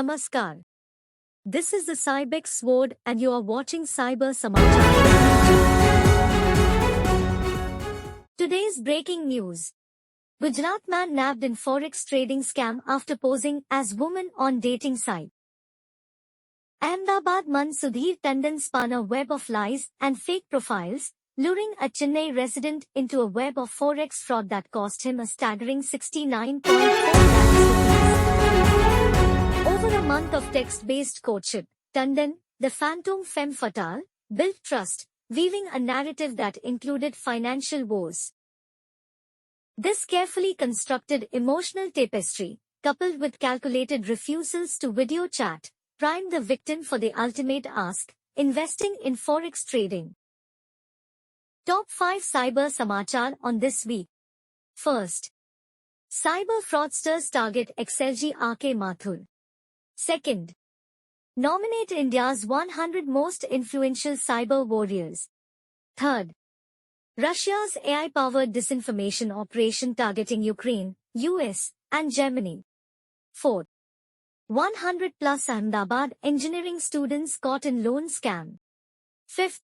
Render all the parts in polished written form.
Namaskar. This is the Cybex sword and you are watching Samachar. Today's breaking news. Gujarat man nabbed in forex trading scam after posing as woman on dating site. Ahmedabad man Sudhir Tandon spun a web of lies and fake profiles, luring a Chennai resident into a web of forex fraud that cost him a staggering 69.4 lakhs rupees. Over a month of text-based courtship, Tandon, the phantom femme fatale, built trust, weaving a narrative that included financial woes. This carefully constructed emotional tapestry, coupled with calculated refusals to video chat, primed the victim for the ultimate ask, investing in forex trading. Top 5 Cyber Samachar on this week. First, cyber fraudsters target XLG RK Mathur. Second, nominate India's 100 most influential cyber warriors. Third, Russia's AI-powered disinformation operation targeting Ukraine, US, and Germany. Fourth, 100 plus Ahmedabad engineering students caught in loan scam. Fifth,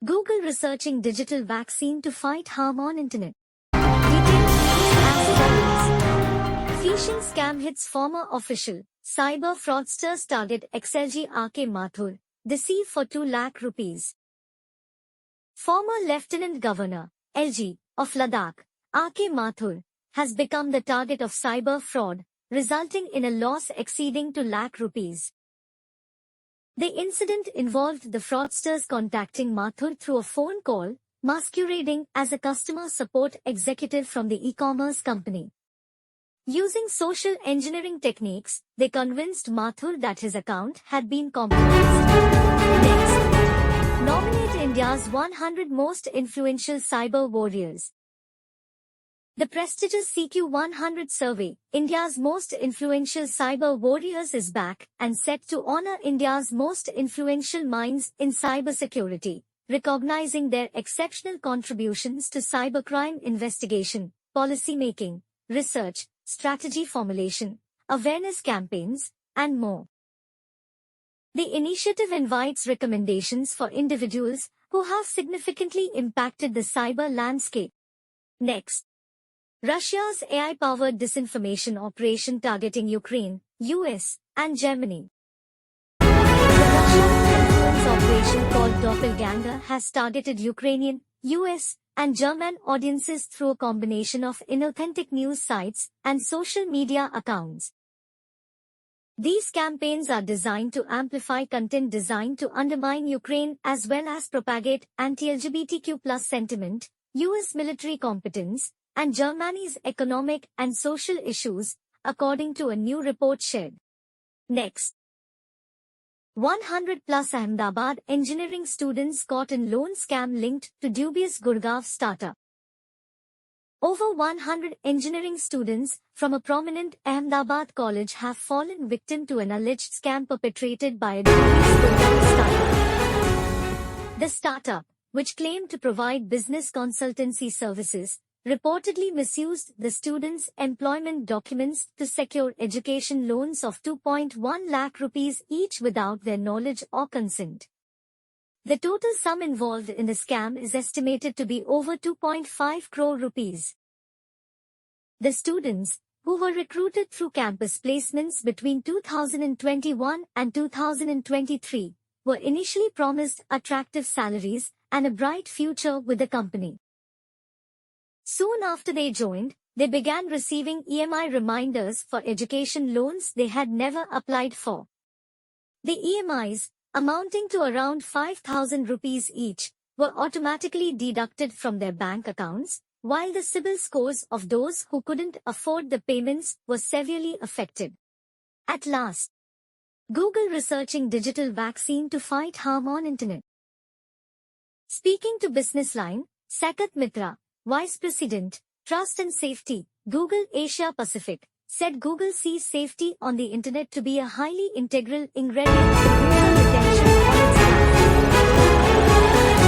Google researching digital vaccine to fight harm on internet. Details as follows. Phishing scam hits former official. Cyber fraudsters target XLG RK Mathur, deceive for 2 lakh rupees. Former Lieutenant Governor, LG, of Ladakh, RK Mathur, has become the target of cyber fraud, resulting in a loss exceeding 2 lakh rupees. The incident involved the fraudsters contacting Mathur through a phone call, masquerading as a customer support executive from the e-commerce company. Using social engineering techniques, they convinced Mathur that his account had been compromised. Next, nominate India's 100 most influential cyber warriors. The prestigious CQ100 survey, India's most influential cyber warriors, is back and set to honor India's most influential minds in cybersecurity, recognizing their exceptional contributions to cybercrime investigation, policymaking, research, strategy formulation, awareness campaigns, and more. The initiative invites recommendations for individuals who have significantly impacted the cyber landscape. Next, Russia's AI-powered disinformation operation targeting Ukraine, US, and Germany. The Russian influence operation called Doppelganger has targeted Ukrainian, US, and German audiences through a combination of inauthentic news sites and social media accounts. These campaigns are designed to amplify content designed to undermine Ukraine as well as propagate anti-LGBTQ+ sentiment, US military competence, and Germany's economic and social issues, according to a new report shared. Next, 100 plus Ahmedabad engineering students caught in loan scam linked to dubious Gurgaon startup. Over 100 engineering students from a prominent Ahmedabad college have fallen victim to an alleged scam perpetrated by a dubious Gurgaon startup. The startup, which claimed to provide business consultancy services, reportedly misused the students' employment documents to secure education loans of 2.1 lakh rupees each without their knowledge or consent. The total sum involved in the scam is estimated to be over 2.5 crore rupees. The students, who were recruited through campus placements between 2021 and 2023, were initially promised attractive salaries and a bright future with the company. Soon after they joined, they began receiving EMI reminders for education loans they had never applied for. The EMIs, amounting to around 5,000 rupees each, were automatically deducted from their bank accounts, while the CIBIL scores of those who couldn't afford the payments were severely affected. At last, Google researching digital vaccine to fight harm on internet. Speaking to Businessline, Saket Mitra, Vice President, Trust and Safety, Google Asia Pacific, said Google sees safety on the internet to be a highly integral ingredient in user retention on its platform.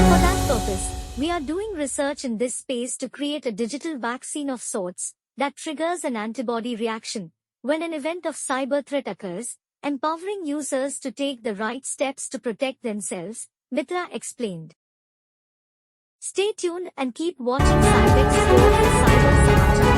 For that purpose, we are doing research in this space to create a digital vaccine of sorts that triggers an antibody reaction when an event of cyber threat occurs, empowering users to take the right steps to protect themselves, Mitra explained. Stay tuned and keep watching Cybex Sword for cyber Samachar.